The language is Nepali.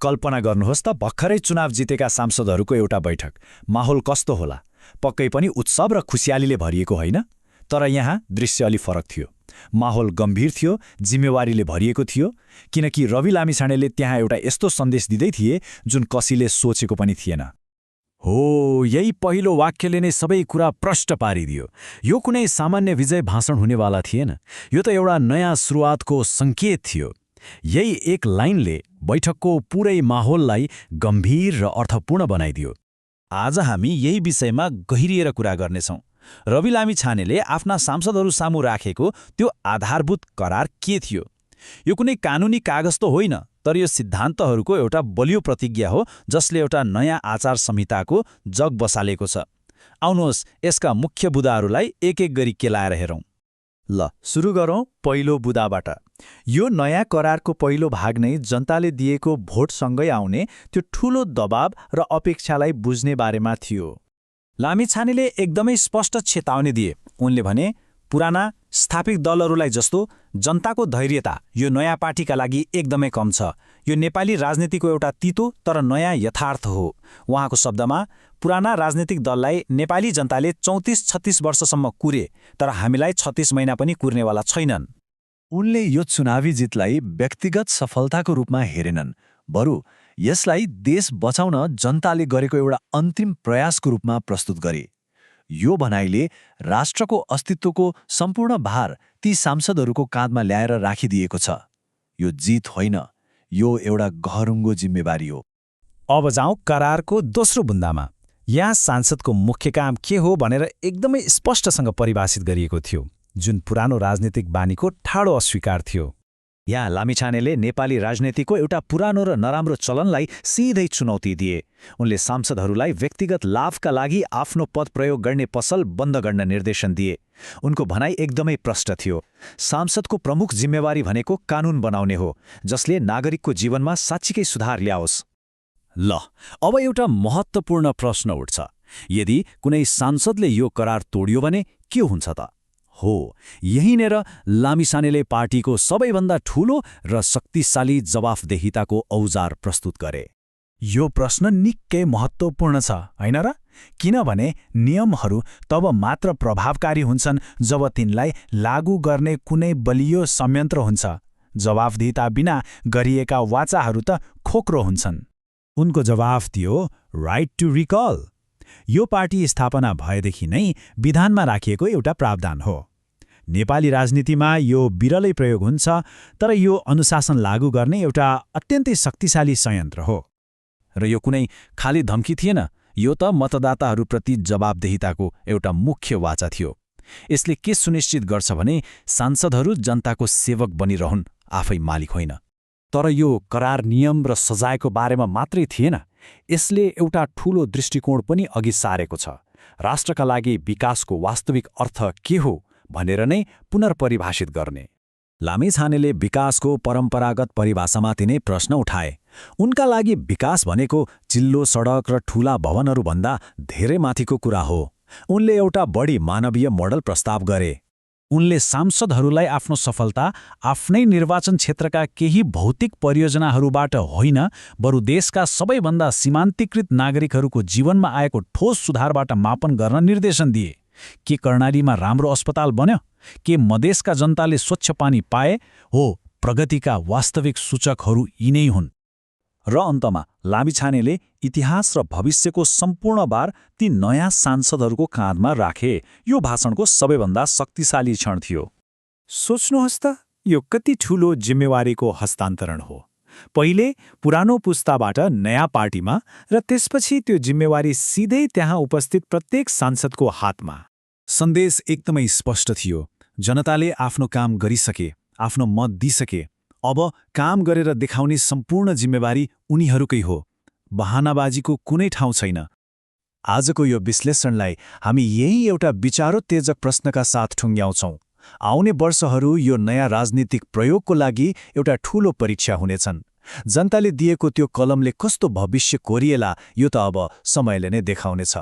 कल्पना गर्नुहोस् त भर्खरै चुनाव जितेका सांसदहरूको एउटा बैठक। माहौल कस्तो होला? पक्कै पनि उत्सव र खुशियालीले भरिएको होइन। तर यहाँ दृश्य अलि फरक थियो। माहौल गम्भीर थियो, जिम्मेवारीले भरिएको थियो, किनकि रवि लामिछानेले त्यहाँ एउटा यस्तो सन्देश दिँदै थिए जुन कसैले सोचेको पनि थिएन। हो, यही पहिलो वाक्यले नै सबै कुरा प्रष्ट पारिदियो। यो कुनै सामान्य विजय भाषण हुनेवाला थिएन। यो त एउटा नयाँ सुरुवातको सङ्केत थियो। यही एक लाइनले बैठकको पुरै माहौललाई गम्भीर र अर्थपूर्ण बनाइदियो। आज हामी यही विषयमा गहिरिएर कुरा गर्नेछौँ। रवि लामिछानेले आफ्ना सांसदहरू सामु राखेको त्यो आधारभूत करार के थियो? यो कुनै कानुनी कागज त होइन, तर यो सिद्धान्तहरूको एउटा बलियो प्रतिज्ञा हो जसले एउटा नयाँ आचार संहिताको जग बसालेको छ। आउनुहोस् यसका मुख्य बुदाहरूलाई एक एक गरी केलाएर हेरौँ। ल, सुरु गरौँ पहिलो बुदाबाट। यो नयाँ करारको पहिलो भाग नै जनताले दिएको भोटसँगै आउने त्यो ठूलो दबाव र अपेक्षालाई बुझ्ने बारेमा थियो। लामिछानेले एकदमै स्पष्ट चेतावनी दिए। उनले भने, पुराना स्थापित दलहरूलाई जस्तो जनताको धैर्यता यो नयाँ पार्टीका लागि एकदमै कम छ। यो नेपाली राजनीतिको एउटा तितो तर नयाँ यथार्थ हो। उहाँको शब्दमा, पुराना राजनीतिक दललाई नेपाली जनताले 34-36 वर्षसम्म कुरे, तर हामीलाई 36 महिना पनि कुर्नेवाला छैनन्। उनले यो चुनावी जितलाई व्यक्तिगत सफलताको रूपमा हेरेनन्, बरु यसलाई देश बचाउन जनताले गरेको एउटा अन्तिम प्रयासको रूपमा प्रस्तुत गरे। यो भनाइले राष्ट्रको अस्तित्वको सम्पूर्ण भार ती सांसदहरूको काँधमा ल्याएर राखिदिएको छ। यो जित होइन, यो एउटा गहरुङ्गो जिम्मेवारी हो। अब जाउँ करारको दोस्रो बुन्दामा। यहाँ सांसदको मुख्य काम के हो भनेर एकदमै स्पष्टसँग परिभाषित गरिएको थियो, जुन पुरानो राजनीतिक बानीको ठाडो अस्वीकार थियो। यहाँ लामिछानेले नेपाली राजनीतिको एउटा पुरानो र नराम्रो चलनलाई सिधै चुनौती दिए। उनले सांसदहरूलाई व्यक्तिगत लाभका लागि आफ्नो पद प्रयोग गर्ने पसल बन्द गर्न निर्देशन दिए। उनको भनाइ एकदमै प्रष्ट थियो। सांसदको प्रमुख जिम्मेवारी भनेको कानुन बनाउने हो, जसले नागरिकको जीवनमा साँच्चीकै सुधार ल्याओस्। ल, अब एउटा महत्त्वपूर्ण प्रश्न उठ्छ। यदि कुनै सांसदले यो करार तोड्यो भने के हुन्छ त? हो, यहीँनेर लामिछानेले पार्टीको सबैभन्दा ठूलो र शक्तिशाली जवाफदेहिताको औजार प्रस्तुत गरे। यो प्रश्न निकै महत्त्वपूर्ण छ, होइन र? किनभने नियमहरू तब मात्र प्रभावकारी हुन्छन् जब तिनलाई लागू गर्ने कुनै बलियो संयन्त्र हुन्छ। जवाफदेहिता बिना गरिएका वाचाहरू त खोक्रो हुन्छन्। उनको जवाफ थियो राइट टु रिकल। यो पार्टी स्थापना भएदेखि नै विधानमा राखिएको एउटा प्रावधान हो। नेपाली राजनीतिमा यो बिरलै प्रयोग हुन्छ, तर यो अनुशासन लागू गर्ने एउटा अत्यन्तै शक्तिशाली संयन्त्र हो। र यो कुनै खाली धम्की थिएन, यो त मतदाताहरूप्रति जवाबदेहिताको एउटा मुख्य वाचा थियो। यसले के सुनिश्चित गर्छ भने सांसदहरू जनताको सेवक बनिरहन्, आफै मालिक होइन। तर यो करार नियम र सजायको बारेमा मात्रै थिएन, यसले एउटा ठूलो दृष्टिकोण पनि अघि सारेको छ। राष्ट्रका लागि विकासको वास्तविक अर्थ के हो भनेर नै पुनर्परिभाषित गर्ने। लामिछानेले विकासको परम्परागत परिभाषामाथि नै प्रश्न उठाए। उनका लागि विकास भनेको चिल्लो सडक र ठूला भवनहरूभन्दा धेरै माथिको कुरा हो। उनले एउटा बढी मानवीय मोडल प्रस्ताव गरे। उनले सांसदहरूलाई आफ्नो सफलता आफ्नै निर्वाचन क्षेत्रका केही भौतिक परियोजनाहरूबाट होइन, बरु देशका सबैभन्दा सीमान्तकृत नागरिकहरूको जीवनमा आएको ठोस सुधारबाट मापन गर्न निर्देशन दिए। के कर्णालीमा राम्रो अस्पताल बन्यो? के मधेसका जनताले स्वच्छ पानी पाए? हो, प्रगतिका वास्तविक सूचकहरू यिनै हुन्। र अन्तमा लामिछानेले इतिहास र भविष्यको सम्पूर्ण भार ती नयाँ सांसदहरूको काँधमा राखे। यो भाषणको सबैभन्दा शक्तिशाली क्षण थियो। सोच्नुहोस् त, यो कति ठूलो जिम्मेवारीको हस्तान्तरण हो। पहिले पुरानो पुस्ताबाट नयाँ पार्टीमा, र त्यसपछि त्यो जिम्मेवारी सिधै त्यहाँ उपस्थित प्रत्येक सांसदको हातमा। सन्देश एकदमै स्पष्ट थियो। जनताले आफ्नो काम गरिसके, आफ्नो मत दिइसके। अब काम गरेर देखाउने सम्पूर्ण जिम्मेवारी उनीहरूकै हो। बहानाबाजीको कुनै ठाउँ छैन। आजको यो विश्लेषणलाई हामी यही एउटा विचारोत्तेजक प्रश्नका साथ ठुङ्ग्याउँछौँ। आउने वर्षहरू यो नयाँ राजनीतिक प्रयोगको लागि एउटा ठूलो परीक्षा हुनेछन्। जनताले दिएको त्यो कलमले कस्तो भविष्य कोरिएला, यो त अब समयले नै देखाउनेछ।